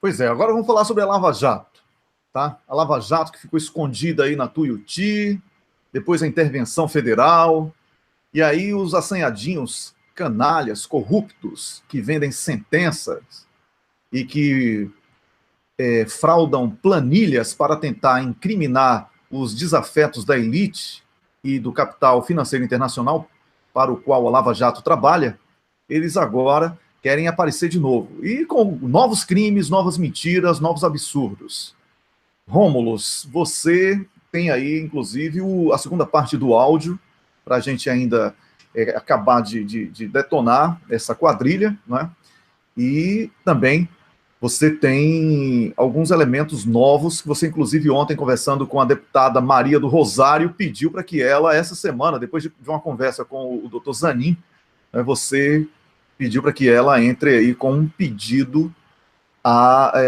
Pois é, agora vamos falar sobre a Lava Jato, tá? A Lava Jato que ficou escondida aí na Tuiuti, depois a intervenção federal, e aí os assanhadinhos canalhas, corruptos, que vendem sentenças e que fraudam planilhas para tentar incriminar os desafetos da elite e do capital financeiro internacional para o qual a Lava Jato trabalha, eles agora querem aparecer de novo. E com novos crimes, novas mentiras, novos absurdos. Rômulus, você tem aí, inclusive, a segunda parte do áudio, para a gente ainda acabar de detonar essa quadrilha, né? E também você tem alguns elementos novos que você, inclusive, ontem, conversando com a deputada Maria do Rosário, pediu para que ela, essa semana, depois de uma conversa com o doutor Zanin, você pediu para que ela entre aí com um pedido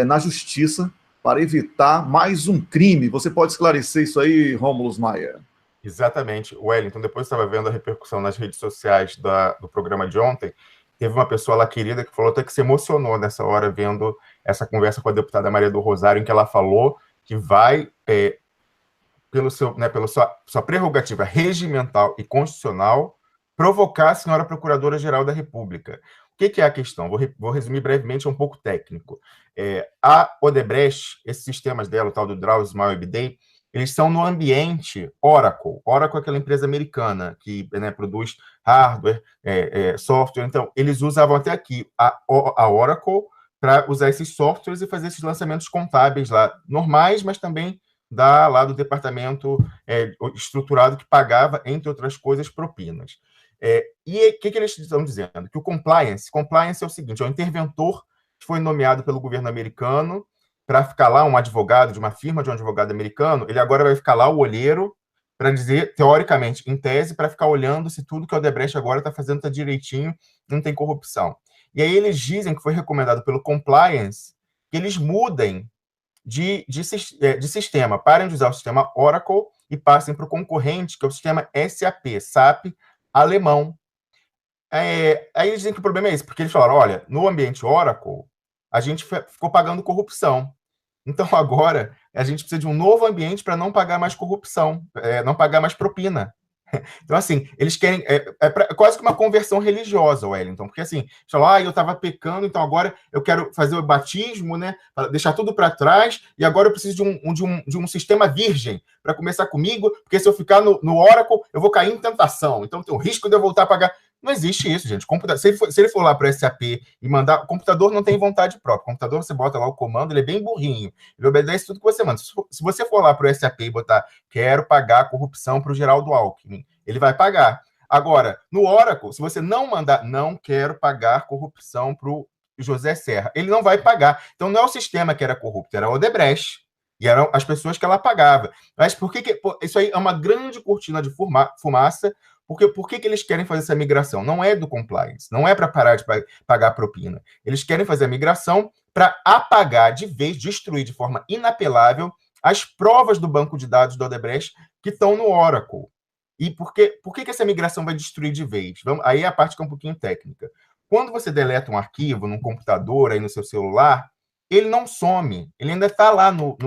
na justiça para evitar mais um crime. Você pode esclarecer isso aí, Rômulo Maia? Exatamente. Wellington, depois eu estava vendo a repercussão nas redes sociais do programa de ontem, teve uma pessoa lá querida que falou até que se emocionou nessa hora vendo essa conversa com a deputada Maria do Rosário, em que ela falou que vai, pela sua prerrogativa regimental e constitucional, provocar a senhora Procuradora-Geral da República. O que é a questão? Vou resumir brevemente, é um pouco técnico. A Odebrecht, esses sistemas dela, o tal do Drauzio Smile Day, eles são no ambiente Oracle. Oracle é aquela empresa americana que produz hardware, software. Então, eles usavam até aqui a Oracle para usar esses softwares e fazer esses lançamentos contábeis lá, normais, mas também lá do departamento estruturado que pagava, entre outras coisas, propinas. E o que eles estão dizendo? Que o compliance é o seguinte, é o interventor que foi nomeado pelo governo americano para ficar lá, um advogado de uma firma de um advogado americano, ele agora vai ficar lá, o olheiro, para dizer, teoricamente, em tese, para ficar olhando se tudo que o Odebrecht agora está fazendo está direitinho, não tem corrupção. E aí eles dizem que foi recomendado pelo compliance que eles mudem de sistema, parem de usar o sistema Oracle e passem para o concorrente, que é o sistema SAP alemão. Aí eles dizem que o problema é esse, porque eles falaram, olha, no ambiente Oracle, a gente ficou pagando corrupção. Então, agora, a gente precisa de um novo ambiente para não pagar mais corrupção, não pagar mais propina. Então, assim, eles querem. Quase que uma conversão religiosa, Wellington, porque assim, falam, eu estava pecando, então agora eu quero fazer o batismo, né? Deixar tudo para trás, e agora eu preciso de um sistema virgem para começar comigo, porque se eu ficar no Oracle, eu vou cair em tentação. Então tem o risco de eu voltar a pagar. Não existe isso, gente. Se ele for lá para o SAP e mandar. O computador não tem vontade própria. O computador, você bota lá o comando, ele é bem burrinho. Ele obedece tudo que você manda. Se você for lá para o SAP e botar quero pagar a corrupção para o Geraldo Alckmin, ele vai pagar. Agora, no Oracle, se você não mandar não quero pagar corrupção para o José Serra, ele não vai pagar. Então não é o sistema que era corrupto, era o Odebrecht. E eram as pessoas que ela pagava. Mas isso aí é uma grande cortina de fumaça. Porque por que eles querem fazer essa migração? Não é do compliance, não é para parar de pagar propina. Eles querem fazer a migração para apagar de vez, destruir de forma inapelável as provas do banco de dados do Odebrecht que estão no Oracle. E por que essa migração vai destruir de vez? Aí é a parte que é um pouquinho técnica. Quando você deleta um arquivo num computador, aí no seu celular, ele não some, ele ainda está lá no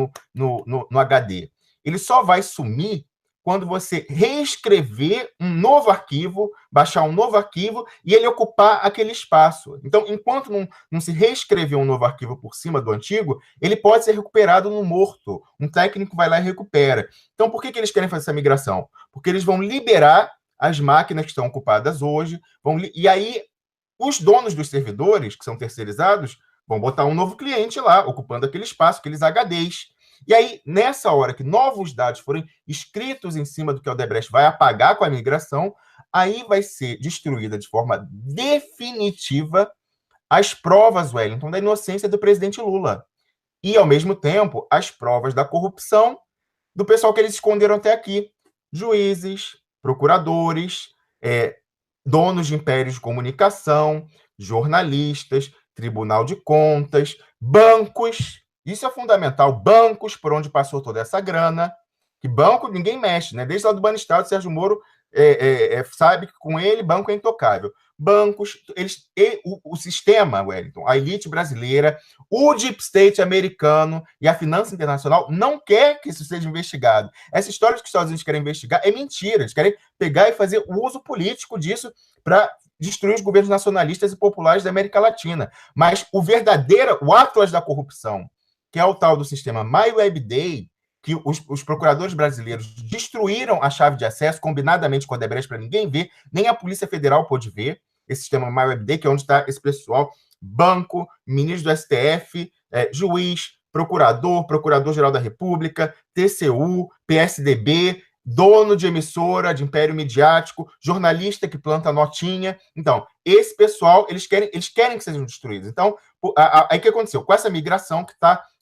HD. Ele só vai sumir quando você reescrever um novo arquivo, baixar um novo arquivo e ele ocupar aquele espaço. Então, enquanto não se reescrever um novo arquivo por cima do antigo, ele pode ser recuperado no morto. Um técnico vai lá e recupera. Então, por que eles querem fazer essa migração? Porque eles vão liberar as máquinas que estão ocupadas hoje, e aí os donos dos servidores, que são terceirizados, vão botar um novo cliente lá, ocupando aquele espaço, aqueles HDs. E aí, nessa hora que novos dados forem escritos em cima do que o Odebrecht vai apagar com a migração, aí vai ser destruída de forma definitiva as provas, Wellington, da inocência do presidente Lula. E, ao mesmo tempo, as provas da corrupção do pessoal que eles esconderam até aqui. Juízes, procuradores, donos de impérios de comunicação, jornalistas, Tribunal de Contas, bancos. Isso é fundamental. Bancos, por onde passou toda essa grana. Que banco ninguém mexe, né? Desde lá do Banestado, Sérgio Moro sabe que com ele banco é intocável. bancos, o sistema, Wellington, a elite brasileira, o deep state americano e a finança internacional não quer que isso seja investigado. Essa história de que os Estados Unidos querem investigar é mentira. Eles querem pegar e fazer uso político disso para destruir os governos nacionalistas e populares da América Latina. Mas o Atlas da corrupção, que é o tal do sistema MyWebDay, que os procuradores brasileiros destruíram a chave de acesso combinadamente com a Odebrecht para ninguém ver, nem a Polícia Federal pôde ver, esse sistema MyWebDay, que é onde está esse pessoal, banco, ministro do STF, juiz, procurador, procurador-geral da República, TCU, PSDB, dono de emissora, de império midiático, jornalista que planta notinha. Então, esse pessoal, eles querem que sejam destruídos. Então, aí o que aconteceu? Com essa migração que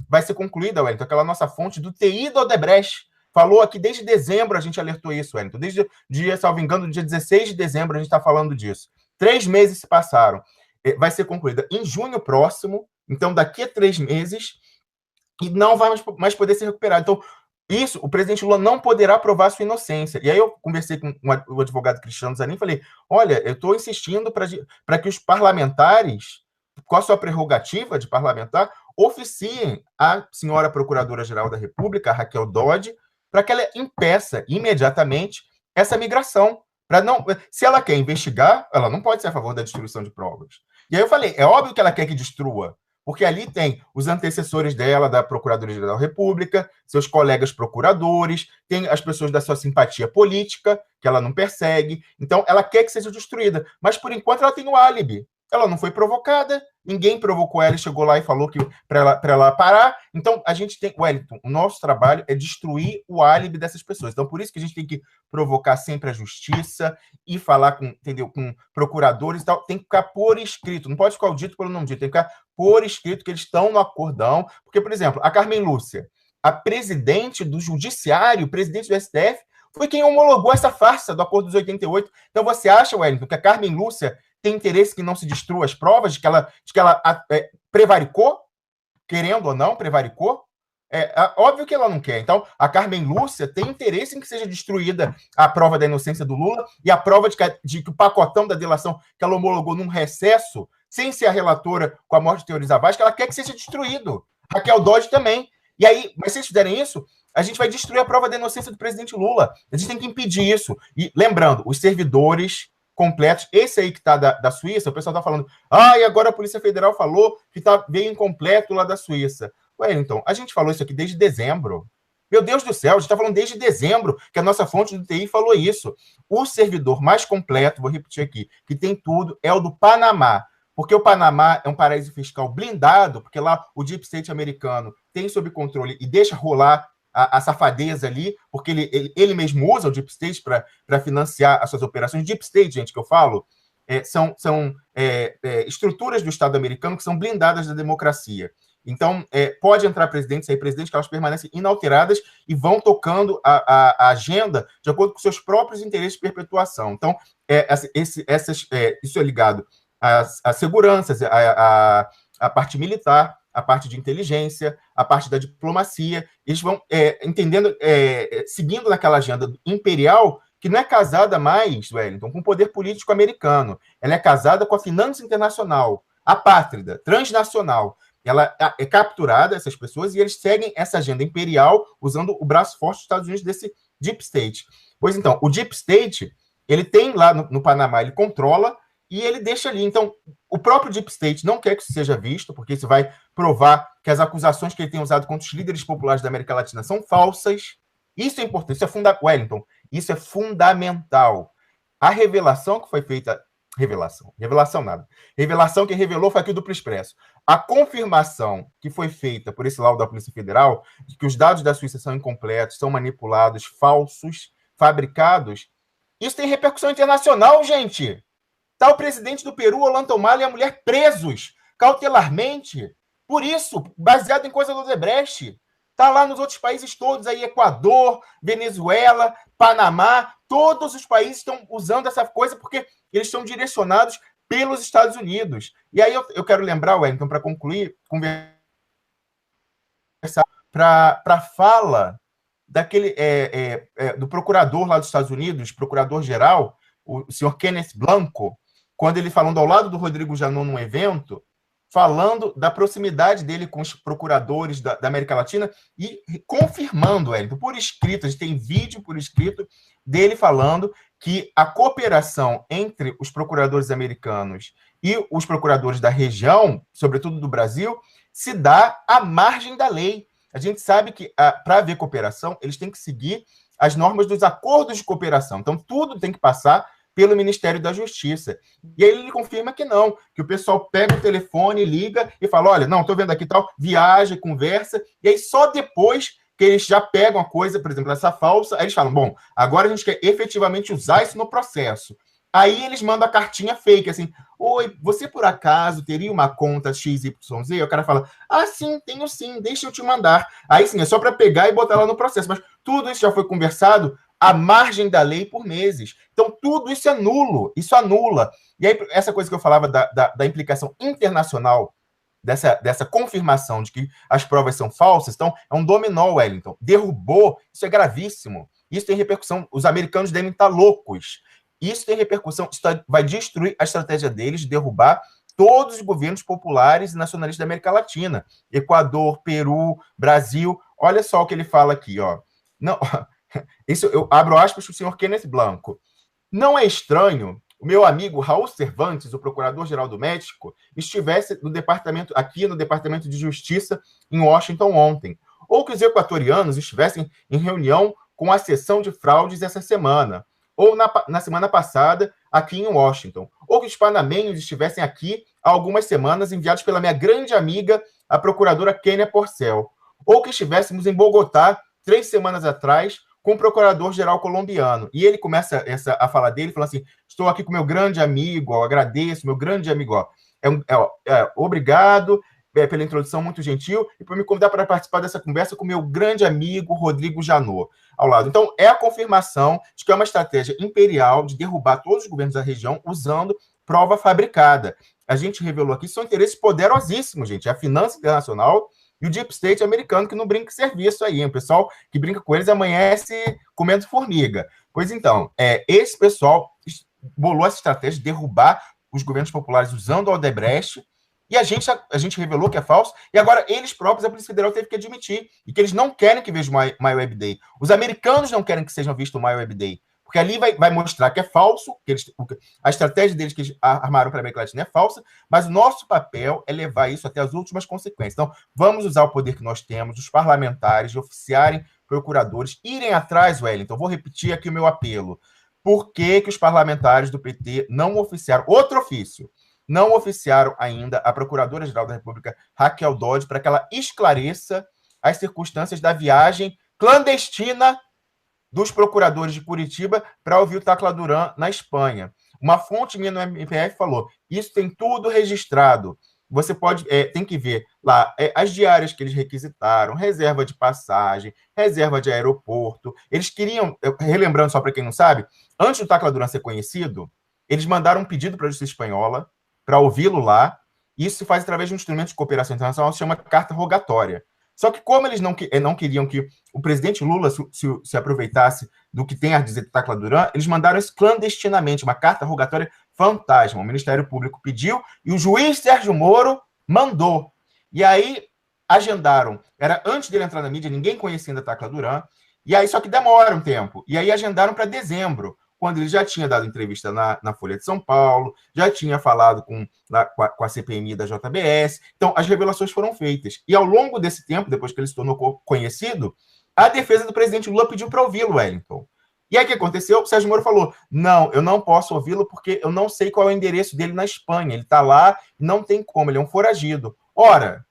vai ser concluída, Wellington, aquela nossa fonte do TI da Odebrecht, falou aqui desde dezembro, a gente alertou isso, Wellington. Desde o dia, salvo engano, dia 16 de dezembro, a gente está falando disso. 3 meses se passaram. Vai ser concluída em junho próximo, então daqui a 3 meses, e não vai mais poder ser recuperado. Então, o presidente Lula não poderá provar sua inocência. E aí eu conversei com o advogado Cristiano Zanin e falei, olha, eu estou insistindo para que os parlamentares, com a sua prerrogativa de parlamentar, oficiem a senhora Procuradora-Geral da República, Raquel Dodge, para que ela impeça imediatamente essa migração. Se ela quer investigar, ela não pode ser a favor da destruição de provas. E aí eu falei, é óbvio que ela quer que destrua, porque ali tem os antecessores dela, da Procuradoria-Geral da República, seus colegas procuradores, tem as pessoas da sua simpatia política, que ela não persegue. Então, ela quer que seja destruída. Mas, por enquanto, ela tem o álibi. Ela não foi provocada, ninguém provocou ela e chegou lá e falou que para ela parar. Então, a gente tem, Wellington, o nosso trabalho é destruir o álibi dessas pessoas. Então, por isso que a gente tem que provocar sempre a justiça e falar com procuradores e tal. Tem que ficar por escrito, não pode ficar o dito pelo não dito, tem que ficar por escrito que eles estão no acordão. Porque, por exemplo, a Carmen Lúcia, a presidente do Judiciário, presidente do STF, foi quem homologou essa farsa do Acordo dos 88. Então, você acha, Wellington, que a Carmen Lúcia tem interesse que não se destrua as provas, de que ela prevaricou, querendo ou não, prevaricou? Óbvio que ela não quer. Então, a Carmen Lúcia tem interesse em que seja destruída a prova da inocência do Lula e a prova de que o pacotão da delação que ela homologou num recesso, sem ser a relatora com a morte de Teori Zavascki, que ela quer que seja destruído. Raquel Dodge também. E aí, mas se eles fizerem isso, a gente vai destruir a prova da inocência do presidente Lula. A gente tem que impedir isso. E lembrando, os servidores completos, esse aí que está da Suíça, o pessoal está falando, e agora a Polícia Federal falou que veio incompleto lá da Suíça. Wellington, a gente falou isso aqui desde dezembro. Meu Deus do céu, a gente está falando desde dezembro que a nossa fonte do TI falou isso. O servidor mais completo, vou repetir aqui, que tem tudo, é o do Panamá. Porque o Panamá é um paraíso fiscal blindado, porque lá o Deep State americano tem sob controle e deixa rolar a safadeza ali, porque ele mesmo usa o Deep State para financiar as suas operações. Deep State, gente, que eu falo, são estruturas do Estado americano que são blindadas da democracia. Então, pode entrar presidente, sair presidente, que elas permanecem inalteradas e vão tocando a agenda de acordo com seus próprios interesses de perpetuação. Então, isso é ligado às seguranças, à parte militar, a parte de inteligência, a parte da diplomacia. Eles vão entendendo, seguindo naquela agenda imperial, que não é casada mais, Wellington, com o poder político americano. Ela é casada com a finança internacional, apátrida, transnacional. Ela é capturada, essas pessoas, e eles seguem essa agenda imperial usando o braço forte dos Estados Unidos desse Deep State. Pois então, o Deep State, ele tem lá no Panamá, ele controla, e ele deixa ali. Então, o próprio Deep State não quer que isso seja visto, porque isso vai provar que as acusações que ele tem usado contra os líderes populares da América Latina são falsas. Isso é importante, isso é fundamental. Wellington, isso é fundamental. A revelação que foi feita... Revelação nada. Revelação que revelou foi aqui o Duplo Expresso. A confirmação que foi feita por esse laudo da Polícia Federal de que os dados da Suíça são incompletos, são manipulados, falsos, fabricados, isso tem repercussão internacional, gente. Está o presidente do Peru, Ollantaytamala, e a mulher presos cautelarmente. Por isso, baseado em coisa do Odebrecht. Está lá nos outros países todos, aí Equador, Venezuela, Panamá, todos os países estão usando essa coisa porque eles estão direcionados pelos Estados Unidos. E aí eu quero lembrar, Wellington, para concluir, conversar para a fala daquele do procurador lá dos Estados Unidos, procurador-geral, o senhor Kenneth Blanco, quando ele falando ao lado do Rodrigo Janot num evento, falando da proximidade dele com os procuradores da América Latina e confirmando, Wellington, por escrito, a gente tem vídeo por escrito dele falando que a cooperação entre os procuradores americanos e os procuradores da região, sobretudo do Brasil, se dá à margem da lei. A gente sabe que, para haver cooperação, eles têm que seguir as normas dos acordos de cooperação. Então, tudo tem que passar pelo Ministério da Justiça. E aí ele confirma que não, que o pessoal pega o telefone, liga e fala, olha, não, estou vendo aqui tal, viaja, conversa, e aí só depois que eles já pegam a coisa, por exemplo, essa falsa, aí eles falam, bom, agora a gente quer efetivamente usar isso no processo. Aí eles mandam a cartinha fake, assim, oi, você por acaso teria uma conta XYZ? Aí o cara fala, sim, tenho sim, deixa eu te mandar. Aí sim, é só para pegar e botar lá no processo, mas tudo isso já foi conversado à margem da lei por meses. Então, tudo isso é nulo, isso anula. E aí, essa coisa que eu falava da implicação internacional, dessa confirmação de que as provas são falsas, então, é um dominó, Wellington. Derrubou, isso é gravíssimo. Isso tem repercussão, os americanos devem estar loucos. Isso tem repercussão, isso vai destruir a estratégia deles de derrubar todos os governos populares e nacionalistas da América Latina. Equador, Peru, Brasil. Olha só o que ele fala aqui, ó. Não... Isso eu abro aspas para o senhor Kenneth Blanco. Não é estranho o meu amigo Raul Cervantes, o procurador-geral do México, estivesse aqui no Departamento de Justiça em Washington ontem, ou que os equatorianos estivessem em reunião com a seção de fraudes essa semana, ou na semana passada aqui em Washington, ou que os panamenhos estivessem aqui há algumas semanas enviados pela minha grande amiga, a procuradora Kênia Porcel, ou que estivéssemos em Bogotá 3 semanas atrás com o procurador-geral colombiano. E ele começa a fala dele, falando assim, estou aqui com meu grande amigo, ó, agradeço, meu grande amigo, ó, obrigado pela introdução muito gentil e por me convidar para participar dessa conversa com meu grande amigo Rodrigo Janot ao lado. Então, é a confirmação de que é uma estratégia imperial de derrubar todos os governos da região usando prova fabricada. A gente revelou aqui, são interesses poderosíssimos, gente. A finança internacional e o Deep State americano, que não brinca serviço aí. O pessoal que brinca com eles amanhece comendo formiga. Pois então, esse pessoal bolou essa estratégia de derrubar os governos populares usando o Odebrecht, e a gente revelou que é falso, e agora eles próprios, a Polícia Federal, teve que admitir, e que eles não querem que veja o My Web Day. Os americanos não querem que sejam visto o My Web Day, porque ali vai mostrar que é falso, que a estratégia deles que eles armaram para a América Latina é falsa, mas o nosso papel é levar isso até as últimas consequências. Então, vamos usar o poder que nós temos, os parlamentares, de oficiarem procuradores, irem atrás, Wellington. Vou repetir aqui o meu apelo. Por que os parlamentares do PT não oficiaram, outro ofício, não oficiaram ainda a Procuradora-Geral da República, Raquel Dodge, para que ela esclareça as circunstâncias da viagem clandestina dos procuradores de Curitiba para ouvir o Tacla Duran na Espanha. Uma fonte minha no MPF falou, isso tem tudo registrado. Você tem que ver lá as diárias que eles requisitaram, reserva de passagem, reserva de aeroporto. Eles queriam, relembrando só para quem não sabe, antes do Tacla Duran ser conhecido, eles mandaram um pedido para a Justiça Espanhola para ouvi-lo lá. Isso se faz através de um instrumento de cooperação internacional que se chama carta rogatória. Só que como eles não queriam que o presidente Lula se aproveitasse do que tem a dizer do Tacla Duran, eles mandaram isso clandestinamente, uma carta rogatória fantasma. O Ministério Público pediu e o juiz Sérgio Moro mandou. E aí agendaram. Era antes dele entrar na mídia, ninguém conhecia ainda Tacla Duran. E aí só que demora um tempo. E aí agendaram para dezembro, quando ele já tinha dado entrevista na Folha de São Paulo, já tinha falado com a CPMI da JBS. Então, as revelações foram feitas. E ao longo desse tempo, depois que ele se tornou conhecido, a defesa do presidente Lula pediu para ouvi-lo, Wellington. E aí o que aconteceu? O Sérgio Moro falou, não, eu não posso ouvi-lo porque eu não sei qual é o endereço dele na Espanha. Ele está lá, não tem como, ele é um foragido. Ora,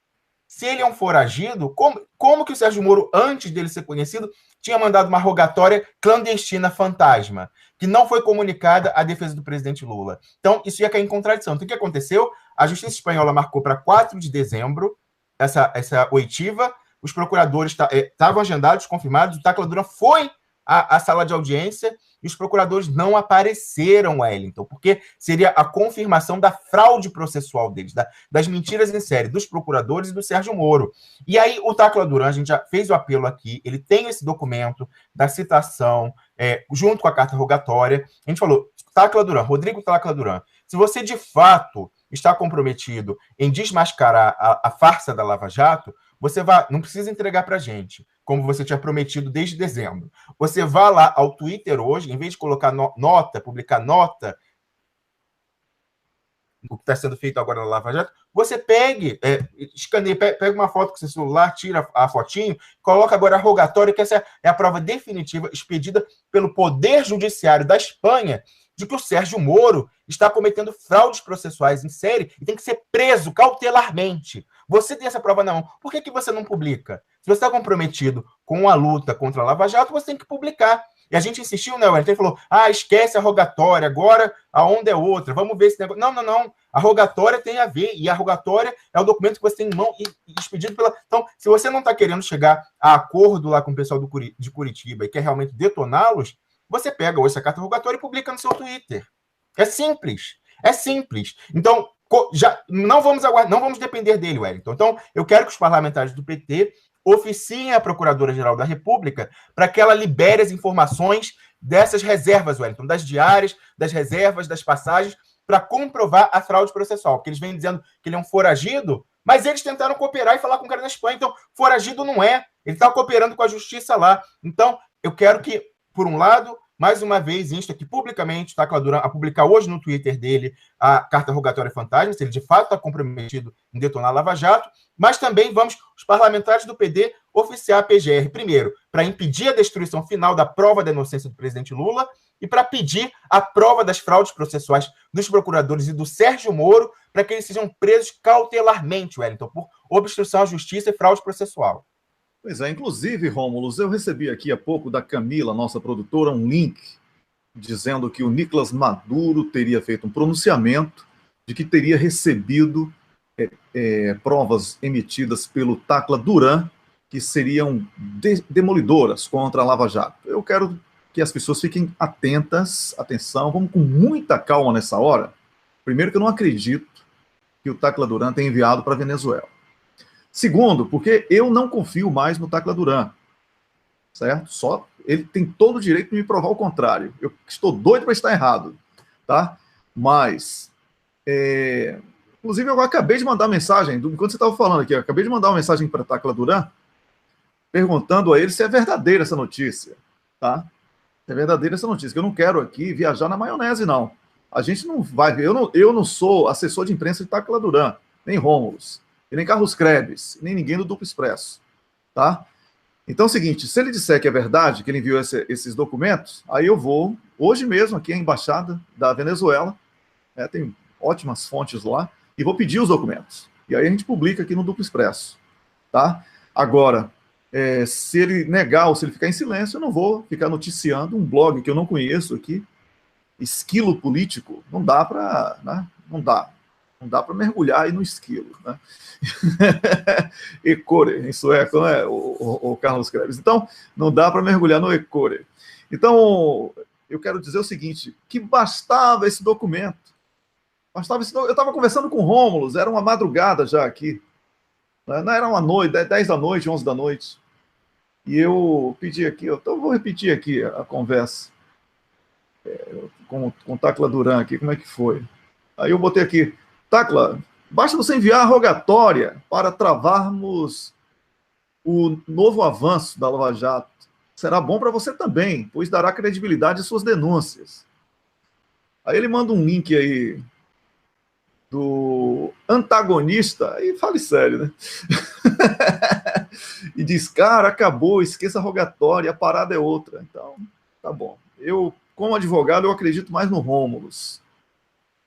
se ele é um foragido, como que o Sérgio Moro, antes dele ser conhecido, tinha mandado uma rogatória clandestina fantasma, que não foi comunicada à defesa do presidente Lula? Então, isso ia cair em contradição. Então, o que aconteceu? A Justiça Espanhola marcou para 4 de dezembro essa oitiva, os procuradores estavam agendados, confirmados, o Tacla Duran foi à sala de audiência e os procuradores não apareceram, Wellington, porque seria a confirmação da fraude processual deles, das mentiras em série dos procuradores e do Sérgio Moro. E aí o Tacla Duran, a gente já fez o apelo aqui, ele tem esse documento da citação, junto com a carta rogatória. A gente falou, Tacla Duran, Rodrigo Tacla Duran, Se você, de fato, está comprometido em desmascarar a farsa da Lava Jato, você não precisa entregar para a gente, como você tinha prometido desde dezembro. Você vá lá ao Twitter hoje, em vez de colocar nota, publicar nota, o que está sendo feito agora na Lava Jato, você escaneie, pega uma foto com seu celular, tira a fotinho, coloca agora a rogatória, que essa é a prova definitiva expedida pelo Poder Judiciário da Espanha de que o Sérgio Moro está cometendo fraudes processuais em série e tem que ser preso cautelarmente. Você tem essa prova na mão. Por que você não publica? Se você está comprometido com a luta contra a Lava Jato, você tem que publicar. E a gente insistiu, né, Wellington? Ele falou, esquece a rogatória, agora a onda é outra, vamos ver esse negócio. Não. A rogatória tem a ver, e a rogatória é o documento que você tem em mão e expedido pela... Então, se você não está querendo chegar a acordo lá com o pessoal de Curitiba e quer realmente detoná-los, você pega hoje essa carta rogatória e publica no seu Twitter. É simples. Então, não vamos depender dele, Wellington. Então, eu quero que os parlamentares do PT oficiem a Procuradora-Geral da República para que ela libere as informações dessas reservas, Wellington, das diárias, das reservas, das passagens, para comprovar a fraude processual. Porque eles vêm dizendo que ele é um foragido, mas eles tentaram cooperar e falar com o cara na Espanha. Então, foragido não é. Ele está cooperando com a justiça lá. Então, eu quero que, por um lado, mais uma vez, insto aqui publicamente, Tacla Duran, a publicar hoje no Twitter dele a carta rogatória fantasma, se ele de fato está comprometido em detonar a Lava Jato, mas também os parlamentares do PD, oficiar a PGR, primeiro, para impedir a destruição final da prova da inocência do presidente Lula e para pedir a prova das fraudes processuais dos procuradores e do Sérgio Moro para que eles sejam presos cautelarmente, Wellington, por obstrução à justiça e fraude processual. Pois é, inclusive, Rômulo, eu recebi aqui há pouco da Camila, nossa produtora, um link dizendo que o Nicolás Maduro teria feito um pronunciamento de que teria recebido provas emitidas pelo Tacla Duran que seriam demolidoras contra a Lava Jato. Eu quero que as pessoas fiquem atenção, vamos com muita calma nessa hora. Primeiro que eu não acredito que o Tacla Duran tenha enviado para a Venezuela. Segundo, porque eu não confio mais no Tacla Duran, certo? Só ele tem todo o direito de me provar o contrário. Eu estou doido para estar errado, tá? Mas, inclusive, eu acabei de mandar mensagem, enquanto você estava falando aqui, eu acabei de mandar uma mensagem para Tacla Duran, perguntando a ele se é verdadeira essa notícia, tá? Se é verdadeira essa notícia, que eu não quero aqui viajar na maionese, não. A gente não vai ver, eu não sou assessor de imprensa de Tacla Duran, nem Rômulus, e nem Carlos Krebs, nem ninguém do Duplo Expresso, tá? Então é o seguinte, se ele disser que é verdade, que ele enviou esses documentos, aí eu vou, hoje mesmo, aqui à Embaixada da Venezuela, tem ótimas fontes lá, e vou pedir os documentos. E aí a gente publica aqui no Duplo Expresso, tá? Agora, se ele negar ou se ele ficar em silêncio, eu não vou ficar noticiando um blog que eu não conheço aqui, Esquilo Político, não dá para, né? Não dá para mergulhar aí no esquilo, né? Ecore, em sueco, né? O Carlos Krebs. Então, não dá para mergulhar no Ecore. Então, eu quero dizer o seguinte, que bastava esse documento. Eu estava conversando com o Rômulus, era uma madrugada já aqui. Não era uma noite, 10 da noite, 11 da noite. E eu pedi aqui, então vou repetir aqui a conversa com o Tacla Duran aqui, como é que foi. Aí eu botei aqui, Tacla, basta você enviar a rogatória para travarmos o novo avanço da Lava Jato. Será bom para você também, pois dará credibilidade às suas denúncias. Aí ele manda um link aí do antagonista, e fale sério, né? E diz, cara, acabou, esqueça a rogatória, a parada é outra. Então, tá bom. Eu, como advogado, eu acredito mais no Rômulus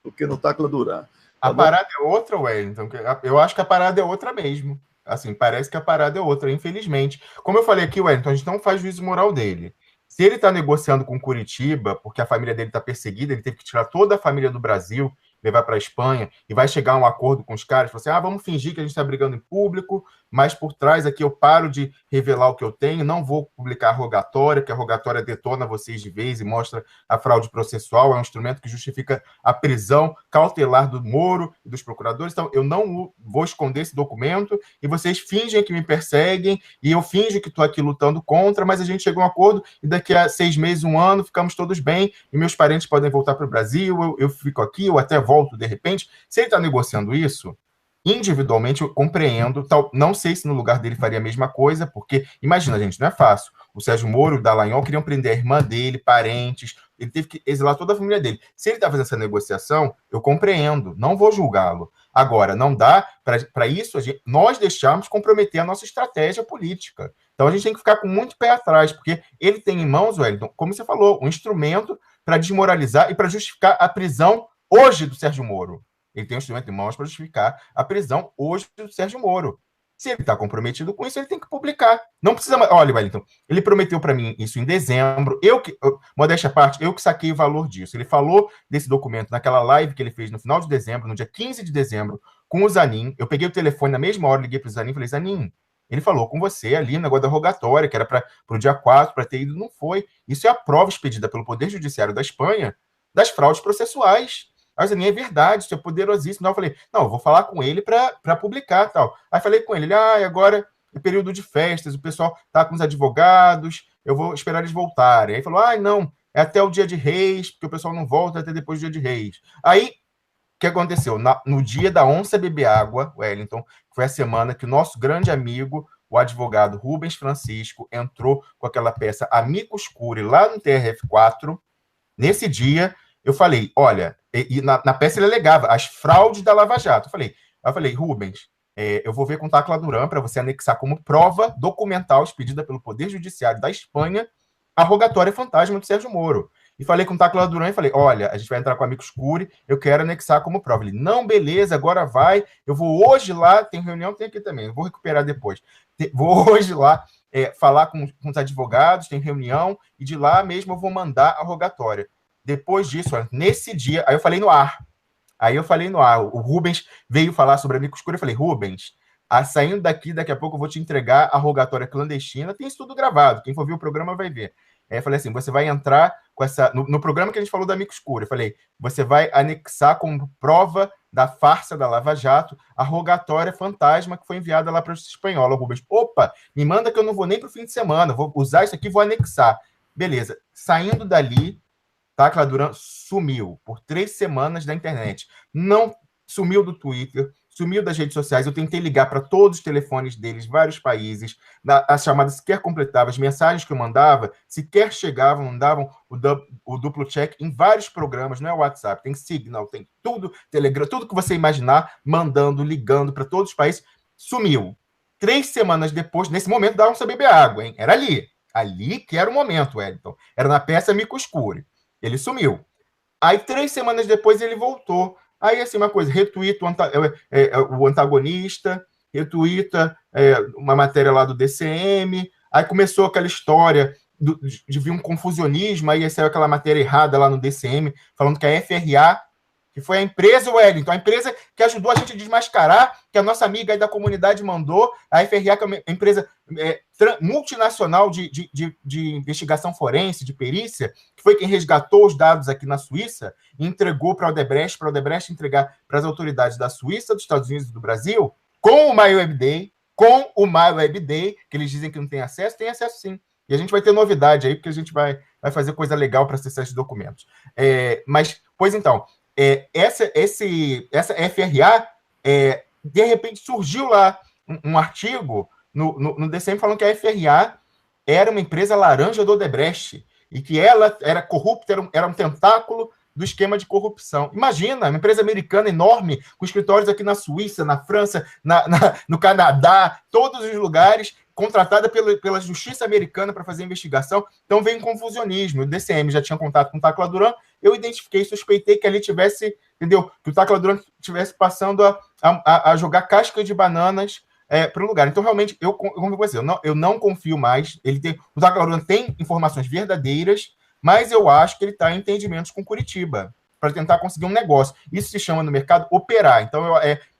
do que no Tacla Duran. A parada é outra, Wellington. Eu acho que a parada é outra mesmo. Assim, parece que a parada é outra, infelizmente. Como eu falei aqui, Wellington, a gente não faz juízo moral dele. Se ele está negociando com Curitiba, porque a família dele está perseguida, ele teve que tirar toda a família do Brasil, levar para a Espanha, e vai chegar a um acordo com os caras, falar assim, vamos fingir que a gente está brigando em público, mas por trás aqui eu paro de revelar o que eu tenho, não vou publicar a rogatória, porque a rogatória detona vocês de vez e mostra a fraude processual, é um instrumento que justifica a prisão cautelar do Moro e dos procuradores, então eu não vou esconder esse documento e vocês fingem que me perseguem e eu finjo que estou aqui lutando contra, mas a gente chegou a um acordo e daqui a 6 meses, 1 ano, ficamos todos bem e meus parentes podem voltar para o Brasil, eu fico aqui, eu até volto de repente. Se ele está negociando isso, individualmente eu compreendo, não sei se no lugar dele faria a mesma coisa, porque, imagina, gente, não é fácil. O Sérgio Moro e o Dallagnol queriam prender a irmã dele, parentes, ele teve que exilar toda a família dele. Se ele está fazendo essa negociação, eu compreendo, não vou julgá-lo. Agora, não dá para isso, nós deixarmos comprometer a nossa estratégia política. Então, a gente tem que ficar com muito pé atrás, porque ele tem em mãos, Wellington, como você falou, um instrumento para desmoralizar e para justificar a prisão hoje do Sérgio Moro. Ele tem um instrumento em mãos para justificar a prisão hoje do Sérgio Moro. Se ele está comprometido com isso, ele tem que publicar. Não precisa mais. Olha, Wellington, ele prometeu para mim isso em dezembro. Modéstia à parte, eu que saquei o valor disso. Ele falou desse documento naquela live que ele fez no final de dezembro, no dia 15 de dezembro, com o Zanin. Eu peguei o telefone na mesma hora, liguei para o Zanin e falei: Zanin, ele falou com você ali no negócio da rogatória, que era para o dia 4, para ter ido, não foi. Isso é a prova expedida pelo Poder Judiciário da Espanha das fraudes processuais. Aí eu é verdade, isso é poderosíssimo. Não, eu falei, não, eu vou falar com ele para publicar tal. Aí falei com ele, agora é período de festas, o pessoal tá com os advogados, eu vou esperar eles voltarem. Aí falou, não, é até o dia de Reis, porque o pessoal não volta até depois do dia de Reis. Aí, o que aconteceu? No dia da onça beber água, Wellington, foi a semana que o nosso grande amigo, o advogado Rubens Francisco, entrou com aquela peça Amicus Curiae lá no TRF4. Nesse dia, eu falei, olha, e na peça ele alegava as fraudes da Lava Jato. Eu falei, Rubens, eu vou ver com o Tacla Duran para você anexar como prova documental expedida pelo Poder Judiciário da Espanha a rogatória fantasma do Sérgio Moro. E falei com o Tacla Duran e falei, olha, a gente vai entrar com Amicus Curiae, eu quero anexar como prova. Ele, não, beleza, agora vai, eu vou hoje lá, tem reunião, tem aqui também, eu vou recuperar depois. Vou hoje lá falar com os advogados, tem reunião, e de lá mesmo eu vou mandar a rogatória. Depois disso, nesse dia, aí eu falei no ar. O Rubens veio falar sobre a Amicus Curiae, eu falei, Rubens, saindo daqui, daqui a pouco eu vou te entregar a rogatória clandestina, tem isso tudo gravado, quem for ver o programa vai ver. Aí eu falei assim, você vai entrar com essa... No programa que a gente falou da Amicus Curiae, eu falei, você vai anexar como prova da farsa da Lava Jato a rogatória fantasma que foi enviada lá para a Justiça Espanhola. O Rubens, opa, me manda que eu não vou nem para o fim de semana, vou usar isso aqui e vou anexar. Beleza, saindo dali, Tacla Duran sumiu por 3 semanas da internet. Não sumiu do Twitter, sumiu das redes sociais. Eu tentei ligar para todos os telefones deles, vários países. As chamadas sequer completavam, as mensagens que eu mandava sequer chegavam, não davam o duplo check em vários programas. Não é WhatsApp, tem Signal, tem tudo, Telegram, tudo que você imaginar, mandando, ligando para todos os países. Sumiu. 3 semanas depois, nesse momento, davam para beber água, hein? Era ali. Ali que era o momento, Wellington. Era na peça Amicus Curiae. Ele sumiu. Aí, 3 semanas depois, ele voltou. Aí, assim, uma coisa, retuita o antagonista, retuita uma matéria lá do DCM, aí começou aquela história de vir um confusionismo, aí saiu aquela matéria errada lá no DCM, falando que a FRA, que foi a empresa, Wellington, a empresa que ajudou a gente a desmascarar, que a nossa amiga aí da comunidade mandou, a FRA, que é uma empresa multinacional de investigação forense, de perícia, que foi quem resgatou os dados aqui na Suíça e entregou para a Odebrecht entregar para as autoridades da Suíça, dos Estados Unidos e do Brasil, com o MyWebDay, que eles dizem que não tem acesso sim. E a gente vai ter novidade aí, porque a gente vai fazer coisa legal para acessar esses documentos. Pois então, essa FRA, de repente surgiu lá um artigo no DCM falando que a FRA era uma empresa laranja do Odebrecht e que ela era corrupta, era um tentáculo do esquema de corrupção. Imagina, uma empresa americana enorme, com escritórios aqui na Suíça, na França, no Canadá, todos os lugares, contratada pela justiça americana para fazer investigação. Então vem confusionismo. O DCM já tinha contato com o Tacla Duran, eu identifiquei, suspeitei que ali tivesse, entendeu? Que o Tacla Duran estivesse passando a jogar casca de bananas para o lugar. Então, realmente, eu não confio mais. O Tacla Duran tem informações verdadeiras, mas eu acho que ele está em entendimentos com Curitiba para tentar conseguir um negócio. Isso se chama no mercado operar. Então,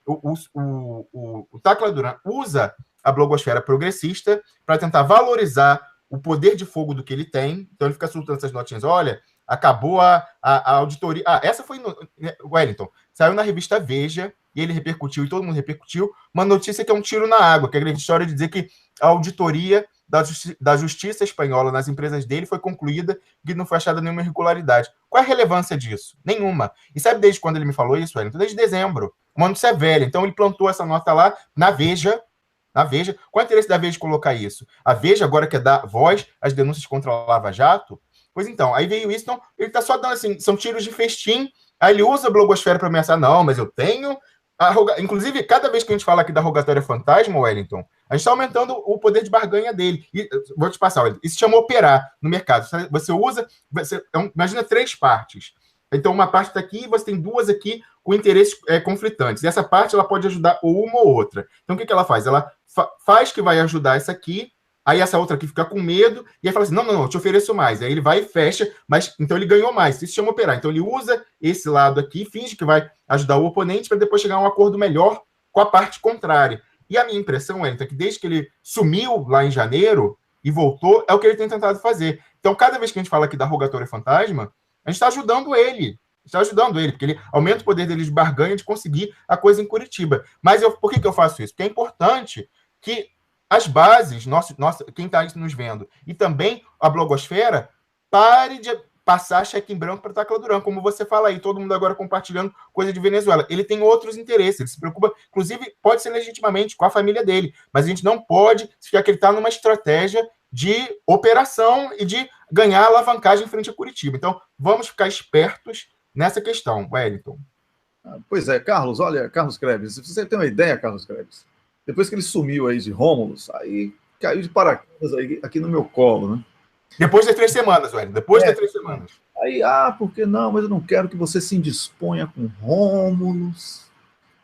o Tacla Duran usa a blogosfera progressista para tentar valorizar o poder de fogo do que ele tem. Então, ele fica soltando essas notinhas. Olha, acabou a auditoria. Essa foi no Wellington. Saiu na revista Veja, e ele repercutiu, e todo mundo repercutiu, uma notícia que é um tiro na água, que é a grande história de dizer que a auditoria da Justiça Espanhola nas empresas dele foi concluída e não foi achada nenhuma irregularidade. Qual é a relevância disso? Nenhuma. E sabe desde quando ele me falou isso, Wellington? Desde dezembro. Uma notícia velha. Então, ele plantou essa nota lá na Veja. Na Veja. Qual é o interesse da Veja de colocar isso? A Veja agora quer dar voz às denúncias contra a Lava Jato? Pois então, aí veio isso. Então, ele está só dando assim, são tiros de festim. Aí ele usa a blogosfera para ameaçar. Não, mas eu tenho... Inclusive, cada vez que a gente fala aqui da rogatória fantasma, Wellington, a gente está aumentando o poder de barganha dele. E, vou te passar, Wellington, isso se chama operar no mercado. Você usa, imagina 3 partes. Então, uma parte está aqui e você tem 2 aqui com interesses conflitantes. E essa parte ela pode ajudar uma ou outra. Então, o que ela faz? Ela faz que vai ajudar essa aqui, aí essa outra aqui fica com medo, e aí fala assim, não, eu te ofereço mais. Aí ele vai e fecha, mas então ele ganhou mais. Isso se chama operar. Então ele usa esse lado aqui, finge que vai ajudar o oponente para depois chegar a um acordo melhor com a parte contrária. E a minha impressão, é que desde que ele sumiu lá em janeiro e voltou, é o que ele tem tentado fazer. Então, cada vez que a gente fala aqui da rogatória fantasma, a gente está ajudando ele. Está ajudando ele, porque ele aumenta o poder dele de barganha de conseguir a coisa em Curitiba. Mas por que eu faço isso? Porque é importante que as bases, quem está nos vendo, e também a blogosfera, pare de passar cheque em branco para Tacla Duran, como você fala aí, todo mundo agora compartilhando coisa de Venezuela. Ele tem outros interesses, ele se preocupa, inclusive, pode ser legitimamente com a família dele, mas a gente não pode ficar que ele está numa estratégia de operação e de ganhar alavancagem frente a Curitiba. Então, vamos ficar espertos nessa questão, Wellington. Pois é, Carlos, olha, Carlos Krebs, se você tem uma ideia, Carlos Krebs, depois que ele sumiu aí de Rômulus, aí caiu de paraquedas aí, aqui no meu colo, né? Depois das 3 semanas, Wellington, depois das 3 semanas. Aí, por que não? Mas eu não quero que você se indisponha com Rômulus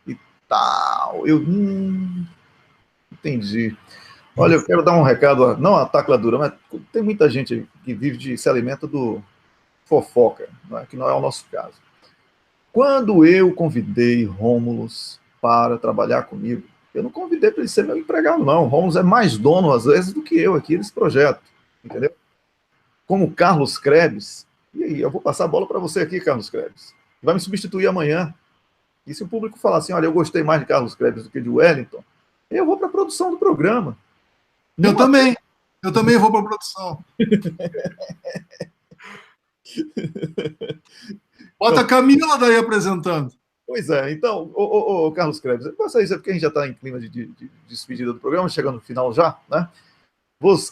e tal. Entendi. Olha, eu quero dar um recado, não a Tacla Dura, mas tem muita gente que vive se alimenta do fofoca, né, que não é o nosso caso. Quando eu convidei Rômulus para trabalhar comigo, eu não convidei para ele ser meu empregado, não. O Rômulus é mais dono, às vezes, do que eu aqui nesse projeto, entendeu? Como Carlos Krebs, e aí, eu vou passar a bola para você aqui, Carlos Krebs, vai me substituir amanhã. E se o público falar assim, olha, eu gostei mais de Carlos Krebs do que de Wellington, eu vou para a produção do programa. Eu também vou para a produção. Bota a Camila daí apresentando. Pois é, então, Carlos Krebs, isso é porque a gente já está em clima de despedida do programa, chegando no final já, né?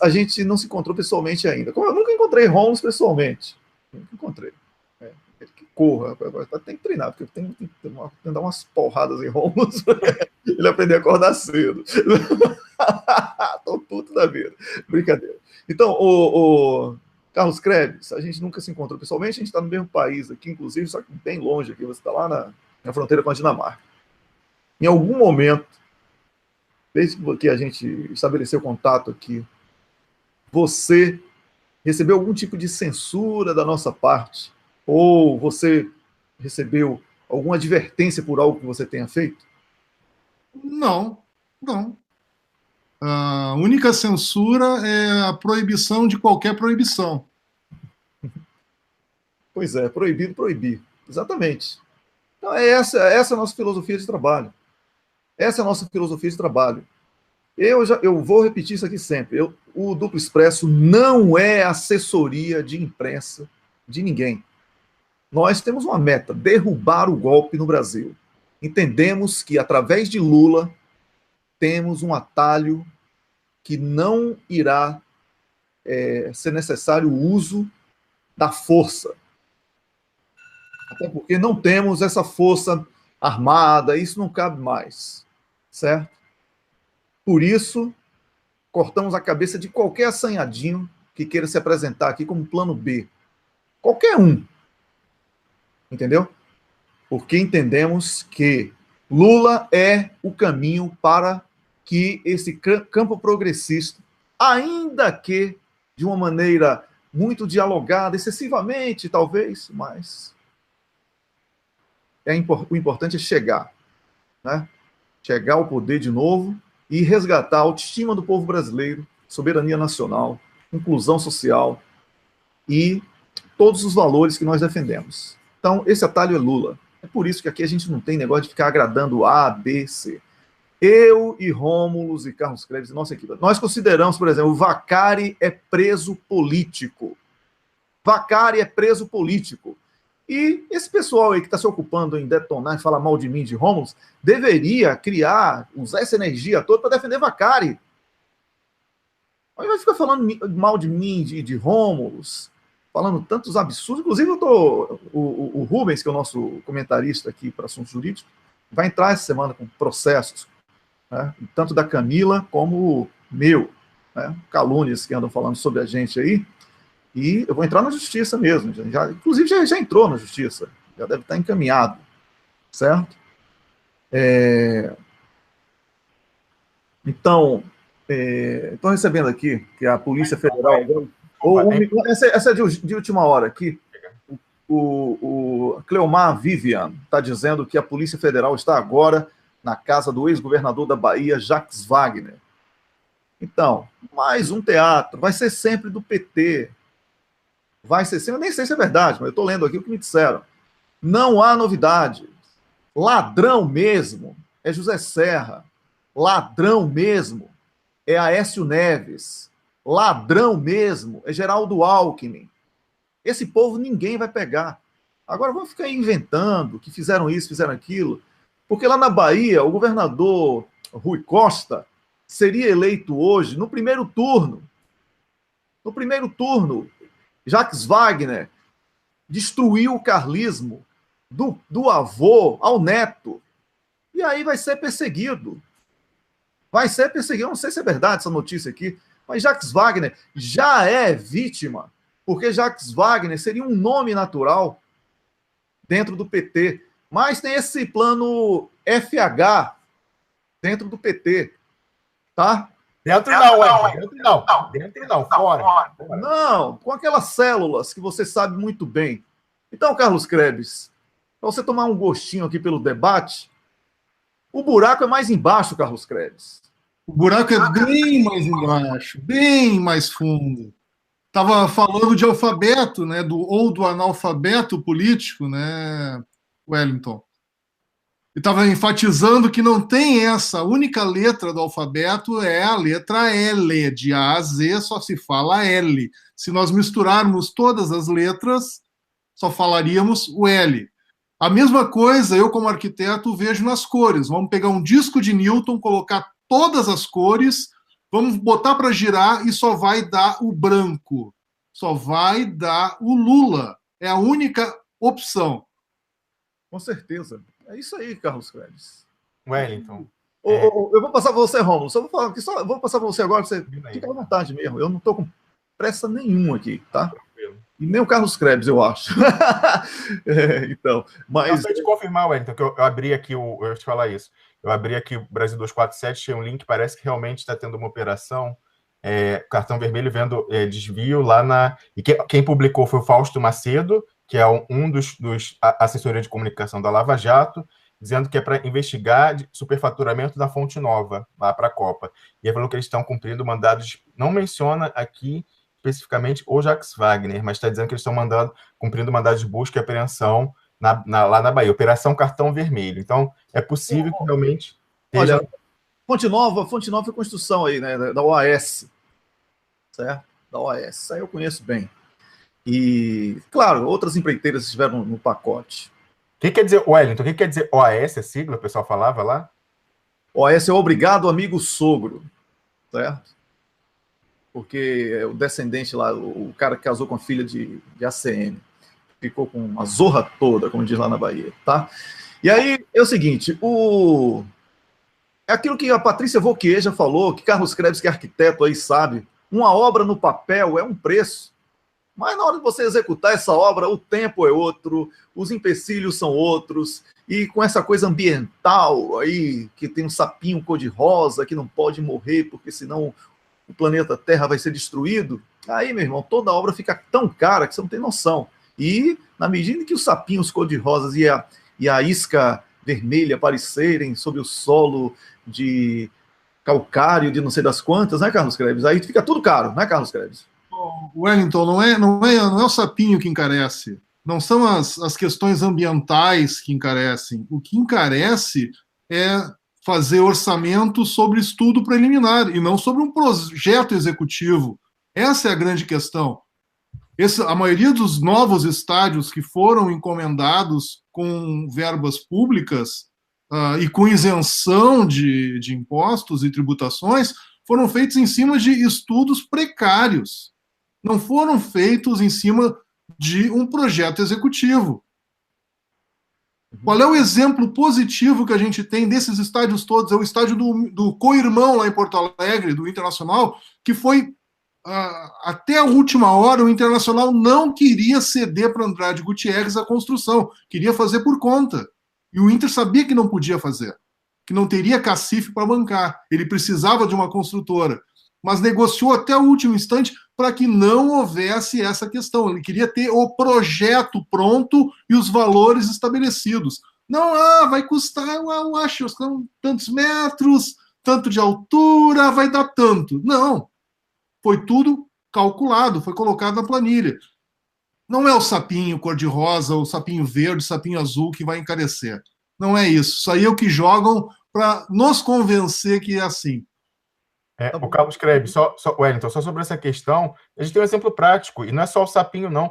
A gente não se encontrou pessoalmente ainda. Eu nunca encontrei Rômulus pessoalmente. Nunca encontrei. Que corra, tem que treinar, porque tem que dar umas porradas em Rômulus para ele aprender a acordar cedo. Tô puto da vida. Brincadeira. Então, Carlos Krebs, a gente nunca se encontrou pessoalmente, a gente está no mesmo país aqui, inclusive, só que bem longe aqui, você está lá na fronteira com a Dinamarca. Em algum momento, desde que a gente estabeleceu contato aqui, você recebeu algum tipo de censura da nossa parte? Ou você recebeu alguma advertência por algo que você tenha feito? Não. A única censura é a proibição de qualquer proibição. Pois é, proibido proibir. Exatamente. Então, essa é a nossa filosofia de trabalho. Essa é a nossa filosofia de trabalho. Eu vou repetir isso aqui sempre. O Duplo Expresso não é assessoria de imprensa de ninguém. Nós temos uma meta, derrubar o golpe no Brasil. Entendemos que, através de Lula, temos um atalho que não irá ser necessário o uso da força. Até porque não temos essa força armada, isso não cabe mais, certo? Por isso, cortamos a cabeça de qualquer assanhadinho que queira se apresentar aqui como plano B. Qualquer um. Entendeu? Porque entendemos que Lula é o caminho para que esse campo progressista, ainda que de uma maneira muito dialogada, excessivamente, talvez, mas o importante é chegar, né? Chegar ao poder de novo e resgatar a autoestima do povo brasileiro, soberania nacional, inclusão social e todos os valores que nós defendemos. Então, esse atalho é Lula. É por isso que aqui a gente não tem negócio de ficar agradando A, B, C. Eu e Rômulo e Carlos Krebs e nossa equipe, nós consideramos, por exemplo, o Vacari é preso político. Vacari é preso político. E esse pessoal aí que está se ocupando em detonar e falar mal de mim, de Rômulo, deveria criar, usar essa energia toda para defender Vacari. Aí vai ficar falando mal de mim, de Rômulo, falando tantos absurdos. Inclusive, o Rubens, que é o nosso comentarista aqui para assuntos jurídicos, vai entrar essa semana com processos, né, tanto da Camila como meu, né, calúnias que andam falando sobre a gente aí, e eu vou entrar na justiça mesmo, inclusive já entrou na justiça, já deve estar encaminhado, certo? Então, estou recebendo aqui que a Polícia Federal... Essa é de última hora aqui. O Cleomar Vivian está dizendo que a Polícia Federal está agora na casa do ex-governador da Bahia, Jacques Wagner. Então, mais um teatro. Vai ser sempre do PT. Vai ser sempre... Eu nem sei se é verdade, mas eu estou lendo aqui o que me disseram. Não há novidade. Ladrão mesmo é José Serra. Ladrão mesmo é Aécio Neves. Ladrão mesmo é Geraldo Alckmin. Esse povo ninguém vai pegar. Agora vão ficar inventando que fizeram isso, fizeram aquilo, porque lá na Bahia o governador Rui Costa seria eleito hoje no primeiro turno. No primeiro turno, Jacques Wagner destruiu o carlismo do avô ao neto. E aí vai ser perseguido. Vai ser perseguido. Eu não sei se é verdade essa notícia aqui, mas Jacques Wagner já é vítima, porque Jacques Wagner seria um nome natural dentro do PT. Mas tem esse plano FH dentro do PT, tá? Dentro não, fora. Não, com aquelas células que você sabe muito bem. Então, Carlos Krebs, para você tomar um gostinho aqui pelo debate, o buraco é mais embaixo, Carlos Krebs. O buraco é bem mais embaixo, bem mais fundo. Estava falando de alfabeto, né, ou do analfabeto político, né, Wellington? E estava enfatizando que não tem essa. A única letra do alfabeto é a letra L. De A a Z só se fala L. Se nós misturarmos todas as letras, só falaríamos o L. A mesma coisa, eu como arquiteto vejo nas cores. Vamos pegar um disco de Newton, colocar todas as cores, vamos botar para girar e só vai dar o branco. Só vai dar o Lula. É a única opção. Com certeza. É isso aí, Carlos Krebs. Wellington. Eu vou passar para você, Rômulo. Vou passar para você agora, você fica à vontade mesmo. Eu não estou com pressa nenhuma aqui, tá? E nem o Carlos Krebs, eu acho. Então, mas... Eu sei de confirmar, Wellington, que eu abri aqui eu ia te falar isso. Eu abri aqui o Brasil 247, tinha um link, parece que realmente está tendo uma operação, cartão vermelho vendo desvio lá na... E quem publicou foi o Fausto Macedo, que é um dos assessoria de comunicação da Lava Jato, dizendo que é para investigar superfaturamento da Fonte Nova, lá para a Copa. E ele falou que eles estão cumprindo mandados, não menciona aqui especificamente o Jacques Wagner, mas está dizendo que eles estão cumprindo mandados de busca e apreensão lá na Bahia, Operação Cartão Vermelho. Então, é possível que realmente esteja... Olha, Fonte Nova é construção aí, né, da OAS, certo? Da OAS, isso aí eu conheço bem. E, claro, outras empreiteiras estiveram no pacote. O que quer dizer, Wellington? O que quer dizer OAS, a sigla, o pessoal falava lá? OAS é Obrigado Amigo Sogro, certo? Porque o descendente lá, o cara que casou com a filha de ACM, ficou com uma zorra toda, como diz lá na Bahia, tá? E aí, é o seguinte, é aquilo que a Patrícia Vauquier já falou, que Carlos Krebs, que é arquiteto aí, sabe, uma obra no papel é um preço, mas na hora de você executar essa obra, o tempo é outro, os empecilhos são outros, e com essa coisa ambiental aí, que tem um sapinho cor-de-rosa, que não pode morrer, porque senão o planeta Terra vai ser destruído, aí, meu irmão, toda a obra fica tão cara que você não tem noção. E, na medida que os sapinhos cor-de-rosas e a isca vermelha aparecerem sobre o solo de calcário de não sei das quantas, né, Carlos Krebs? Aí fica tudo caro, né, Carlos Krebs? Wellington, não é o sapinho que encarece. Não são as questões ambientais que encarecem. O que encarece é fazer orçamento sobre estudo preliminar e não sobre um projeto executivo. Essa é a grande questão. A maioria dos novos estádios que foram encomendados com verbas públicas e com isenção de impostos e tributações foram feitos em cima de estudos precários. Não foram feitos em cima de um projeto executivo. Qual é o exemplo positivo que a gente tem desses estádios todos? É o estádio do Co-Irmão lá em Porto Alegre, do Internacional, que foi, até a última hora, o Internacional não queria ceder para Andrade Gutierrez a construção, queria fazer por conta. E o Inter sabia que não podia fazer, que não teria cacife para bancar, ele precisava de uma construtora, mas negociou até o último instante para que não houvesse essa questão. Ele queria ter o projeto pronto e os valores estabelecidos. Não, vai custar, eu acho, são tantos metros, tanto de altura, vai dar tanto. Não. Foi tudo calculado, foi colocado na planilha. Não é o sapinho cor-de-rosa, o sapinho verde, o sapinho azul que vai encarecer. Não é isso. Isso aí é o que jogam para nos convencer que é assim. O Carlos Krebs, Wellington, só sobre essa questão, a gente tem um exemplo prático, e não é só o sapinho, não.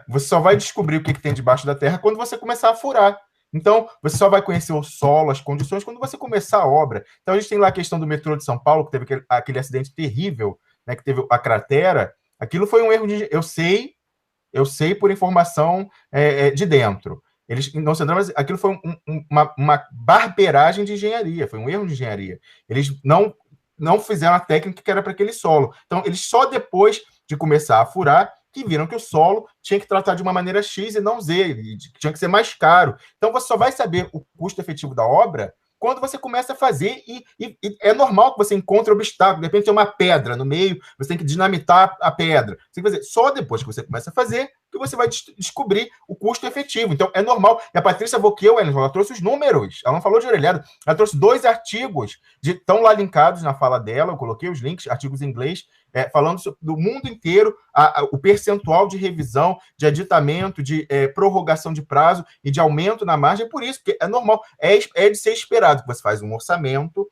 Você só vai descobrir o que tem debaixo da terra quando você começar a furar. Então, você só vai conhecer o solo, as condições, quando você começar a obra. Então, a gente tem lá a questão do metrô de São Paulo, que teve aquele acidente terrível, né, que teve a cratera. Aquilo foi um erro de... Eu sei por informação de dentro. Eles não se mas aquilo foi uma barbeiragem de engenharia, foi um erro de engenharia. Eles não fizeram a técnica que era para aquele solo. Então, eles só depois de começar a furar, que viram que o solo tinha que tratar de uma maneira X e não Z, e tinha que ser mais caro. Então, você só vai saber o custo efetivo da obra quando você começa a fazer, e é normal que você encontre obstáculo. De repente tem uma pedra no meio, você tem que dinamitar a pedra. Você tem que fazer só depois que você começa a fazer que você vai descobrir o custo efetivo. Então, é normal. E a Patrícia Vauquel, ela trouxe os números. Ela não falou de orelhada. Ela trouxe 2 artigos, estão lá linkados na fala dela, eu coloquei os links, artigos em inglês, falando do mundo inteiro, o percentual de revisão, de aditamento, de prorrogação de prazo e de aumento na margem. É por isso, porque é normal. É de ser esperado que você faz um orçamento.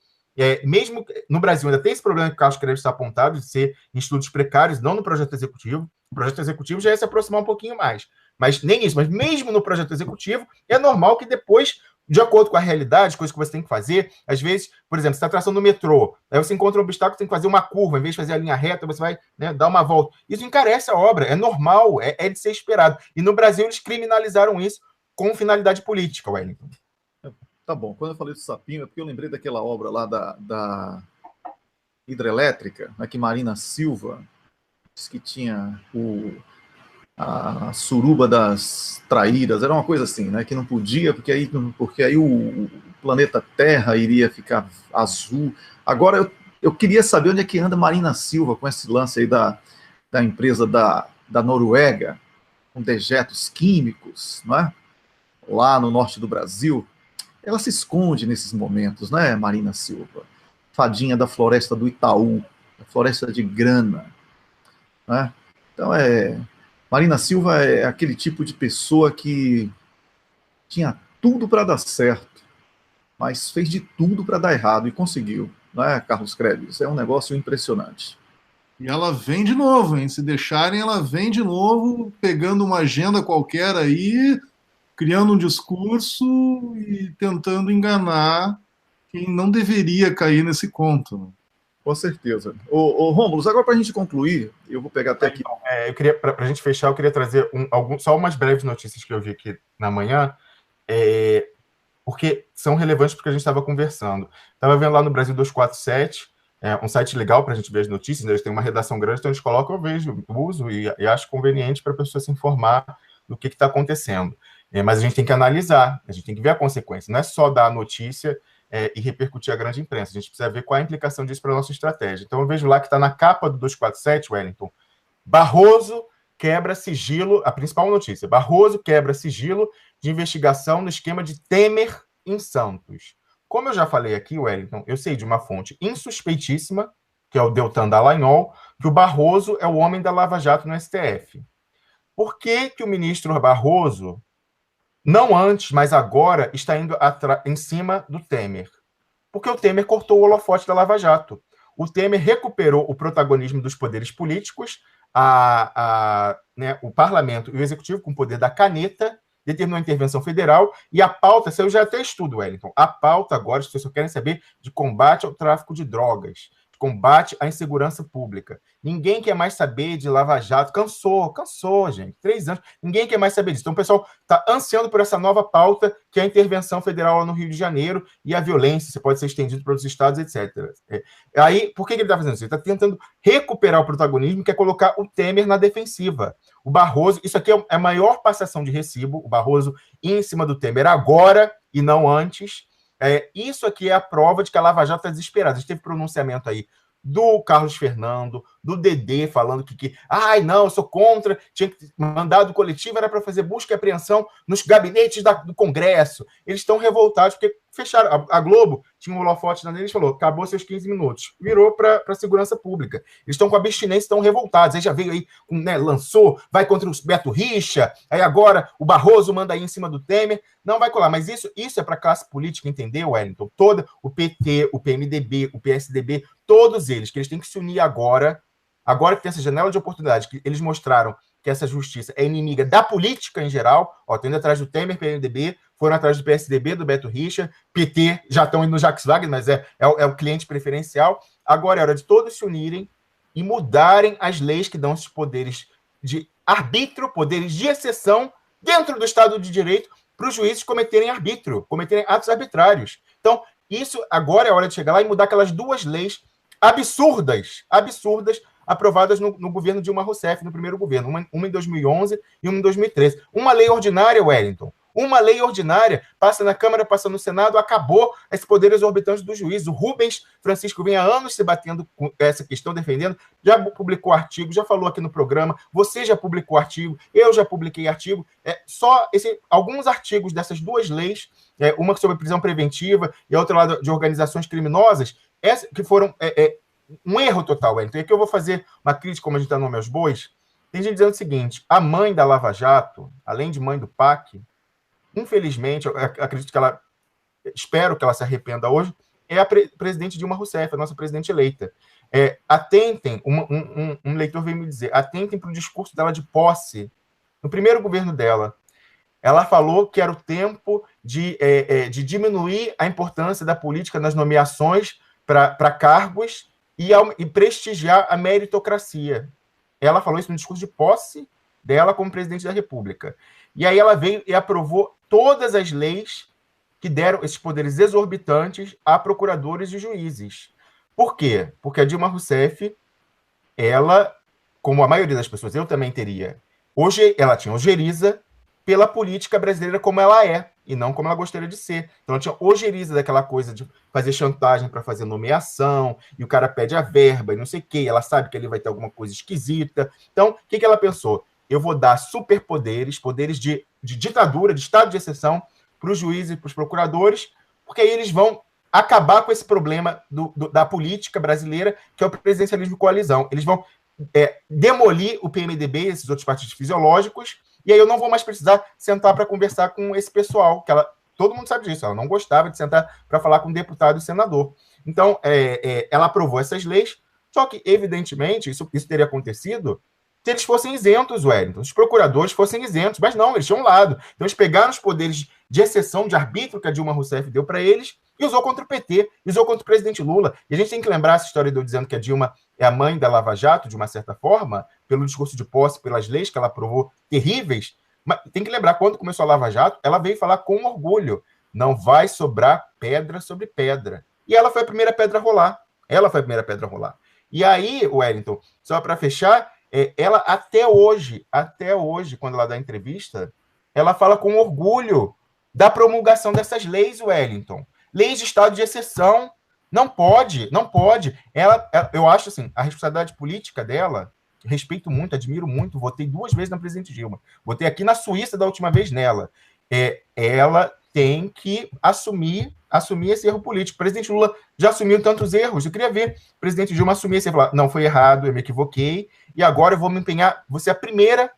Mesmo no Brasil ainda tem esse problema que o Carlos Krebs está apontado, de ser em estudos precários, não no projeto executivo. O projeto executivo já ia se aproximar um pouquinho mais. Mas nem isso. Mas mesmo no projeto executivo, é normal que depois, de acordo com a realidade, coisas que você tem que fazer, às vezes, por exemplo, você está traçando no metrô, aí você encontra um obstáculo, tem que fazer uma curva, em vez de fazer a linha reta, você vai, né, dar uma volta. Isso encarece a obra, é normal, é de ser esperado. E no Brasil eles criminalizaram isso com finalidade política, Wellington. Tá bom, quando eu falei do sapinho, é porque eu lembrei daquela obra lá da hidrelétrica, né, que Marina Silva disse que tinha a suruba das traíras, era uma coisa assim, né, que não podia, porque aí o planeta Terra iria ficar azul. Agora, eu queria saber onde é que anda Marina Silva com esse lance aí da empresa da Noruega, com dejetos químicos, não é? Lá no norte do Brasil. Ela se esconde nesses momentos, né, Marina Silva? Fadinha da floresta do Itaú, da floresta de grana, né? Então, Marina Silva é aquele tipo de pessoa que tinha tudo para dar certo, mas fez de tudo para dar errado e conseguiu, né, Carlos Krebs? É um negócio impressionante. E ela vem de novo, hein? Se deixarem, ela vem de novo, pegando uma agenda qualquer aí, criando um discurso e tentando enganar quem não deveria cair nesse conto. Com certeza. Ô Rômulo, agora para a gente concluir, eu vou pegar até aqui. Eu queria, para a gente fechar, eu queria trazer só umas breves notícias que eu vi aqui na manhã, porque são relevantes porque a gente estava conversando. Estava vendo lá no Brasil 247, um site legal para a gente ver as notícias, né? Eles têm uma redação grande, então eles colocam, eu vejo, uso e acho conveniente para a pessoa se informar do que está acontecendo. Mas a gente tem que analisar, a gente tem que ver a consequência, não é só dar a notícia e repercutir a grande imprensa, a gente precisa ver qual é a implicação disso para a nossa estratégia. Então eu vejo lá que está na capa do 247, Wellington, Barroso quebra sigilo, a principal notícia, Barroso quebra sigilo de investigação no esquema de Temer em Santos. Como eu já falei aqui, Wellington, eu sei de uma fonte insuspeitíssima, que é o Deltan Dallagnol, que o Barroso é o homem da Lava Jato no STF. Por que que o ministro Barroso, não antes, mas agora, está indo em cima do Temer? Porque o Temer cortou o holofote da Lava Jato. O Temer recuperou o protagonismo dos poderes políticos, né, o parlamento e o executivo com o poder da caneta, determinou a intervenção federal, e a pauta, isso eu já até estudo, Wellington, a pauta agora, as pessoas querem saber de combate ao tráfico de drogas, de combate à insegurança pública. Ninguém quer mais saber de Lava Jato, cansou, gente, 3 anos, ninguém quer mais saber disso. Então o pessoal está ansiando por essa nova pauta, que é a intervenção federal lá no Rio de Janeiro, e a violência, se pode ser estendido para outros estados, etc. Aí, por que ele está fazendo isso? Ele está tentando recuperar o protagonismo, que é colocar o Temer na defensiva. O Barroso, isso aqui é a maior passação de recibo, o Barroso em cima do Temer agora e não antes. Isso aqui é a prova de que a Lava Jato está desesperada. A gente teve pronunciamento aí do Carlos Fernando, do Dedê, falando ai, não, eu sou contra, tinha que mandado coletivo, era para fazer busca e apreensão nos gabinetes do Congresso. Eles estão revoltados porque fecharam. A Globo tinha um holofote na deles e falou, acabou seus 15 minutos. Virou para a segurança pública. Eles estão com abstinência, estão revoltados. Aí já veio aí, né, lançou, vai contra o Beto Richa, aí agora o Barroso manda aí em cima do Temer. Não vai colar, mas isso é para a classe política entender, Wellington. Toda o PT, o PMDB, o PSDB, todos eles, que eles têm que se unir agora que tem essa janela de oportunidade, que eles mostraram que essa justiça é inimiga da política em geral, estão indo atrás do Temer, PMDB, foram atrás do PSDB, do Beto Richa, PT, já estão indo no Jacques Wagner, mas é o cliente preferencial. Agora é hora de todos se unirem e mudarem as leis que dão esses poderes de arbítrio, poderes de exceção, dentro do Estado de Direito, para os juízes cometerem arbítrio, cometerem atos arbitrários. Então, isso agora é hora de chegar lá e mudar aquelas 2 leis absurdas, aprovadas no governo Dilma Rousseff, no primeiro governo, uma em 2011 e uma em 2013. Uma lei ordinária, Wellington, uma lei ordinária, passa na Câmara, passa no Senado, acabou esse poder exorbitante do juiz. O Rubens Francisco vem há anos se batendo com essa questão, defendendo, já publicou artigo, já falou aqui no programa, você já publicou artigo, eu já publiquei artigo, alguns artigos dessas 2 leis, uma sobre prisão preventiva e a outra lá de organizações criminosas, que foram um erro total, Wellington. E aqui eu vou fazer uma crítica, como a gente dá nome aos bois. Tem gente dizendo o seguinte, a mãe da Lava Jato, além de mãe do PAC, infelizmente, eu acredito que espero que ela se arrependa hoje, é a presidente Dilma Rousseff, a nossa presidente eleita. Atentem, um leitor veio me dizer, atentem para o discurso dela de posse, no primeiro governo dela. Ela falou que era o tempo de diminuir a importância da política nas nomeações para cargos e prestigiar a meritocracia. Ela falou isso no discurso de posse dela como presidente da República. E aí ela veio e aprovou todas as leis que deram esses poderes exorbitantes a procuradores e juízes. Por quê? Porque a Dilma Rousseff, ela, como a maioria das pessoas, eu também teria, hoje ela tinha ojeriza pela política brasileira como ela é, e não como ela gostaria de ser. Então, ela tinha ojeriza daquela coisa de fazer chantagem para fazer nomeação, e o cara pede a verba, e não sei o quê, ela sabe que ele vai ter alguma coisa esquisita. Então, o que ela pensou? Eu vou dar superpoderes, poderes de ditadura, de estado de exceção, para os juízes e para os procuradores, porque aí eles vão acabar com esse problema da política brasileira, que é o presidencialismo de coalizão. Eles vão demolir o PMDB, esses outros partidos fisiológicos, e aí eu não vou mais precisar sentar para conversar com esse pessoal, que todo mundo sabe disso, ela não gostava de sentar para falar com deputado e senador. Então, ela aprovou essas leis, só que, evidentemente, isso teria acontecido se eles fossem isentos, Wellington, os procuradores fossem isentos, mas não, eles tinham um lado. Então, eles pegaram os poderes de exceção, de arbítrio que a Dilma Rousseff deu para eles e usou contra o PT, usou contra o presidente Lula. E a gente tem que lembrar essa história de eu dizendo que a Dilma é a mãe da Lava Jato, de uma certa forma, pelo discurso de posse, pelas leis que ela aprovou terríveis. Mas tem que lembrar, quando começou a Lava Jato, ela veio falar com orgulho, não vai sobrar pedra sobre pedra. E ela foi a primeira pedra a rolar. E aí, Wellington, só para fechar, ela até hoje, quando ela dá entrevista, ela fala com orgulho da promulgação dessas leis, Wellington. Leis de estado de exceção. Não pode. Eu acho assim, a responsabilidade política dela, respeito muito, admiro muito, votei 2 vezes na presidente Dilma. Votei aqui na Suíça da última vez nela. Ela tem que assumir esse erro político. O presidente Lula já assumiu tantos erros. Eu queria ver o presidente Dilma assumir esse e falar, não, foi errado, eu me equivoquei, e agora eu vou me empenhar, vou ser a primeira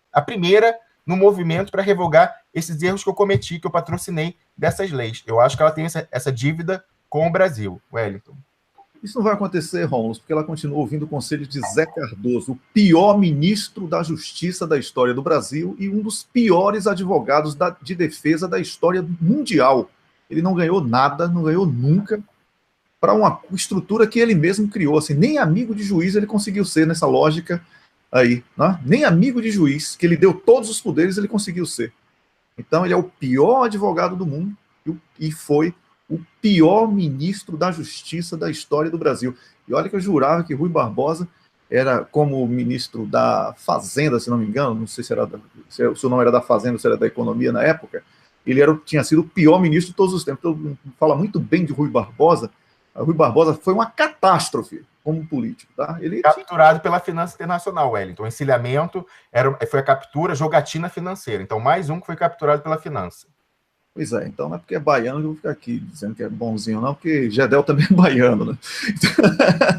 no movimento para revogar esses erros que eu cometi, que eu patrocinei dessas leis. Eu acho que ela tem essa dívida com o Brasil, Wellington. Isso não vai acontecer, Rômulo, porque ela continua ouvindo o conselho de Zé Cardoso, o pior ministro da Justiça da história do Brasil e um dos piores advogados de defesa da história mundial. Ele não ganhou nada, não ganhou nunca, para uma estrutura que ele mesmo criou. Assim, nem amigo de juiz ele conseguiu ser nessa lógica aí. Né? Nem amigo de juiz, que ele deu todos os poderes, ele conseguiu ser. Então, ele é o pior advogado do mundo e foi o pior ministro da Justiça da história do Brasil. E olha que eu jurava que Rui Barbosa era como ministro da Fazenda, se não me engano, não sei se o seu nome era da Fazenda ou se era da Economia na época, ele tinha sido o pior ministro de todos os tempos. Todo mundo fala muito bem de Rui Barbosa. Rui Barbosa foi uma catástrofe como político. Tá? Ele capturado pela Finança Internacional, Wellington. O encilhamento foi a captura, jogatina financeira. Então, mais um que foi capturado pela Finança. Pois é, então não é porque é baiano que eu vou ficar aqui dizendo que é bonzinho, não, porque Gedel também é baiano, né?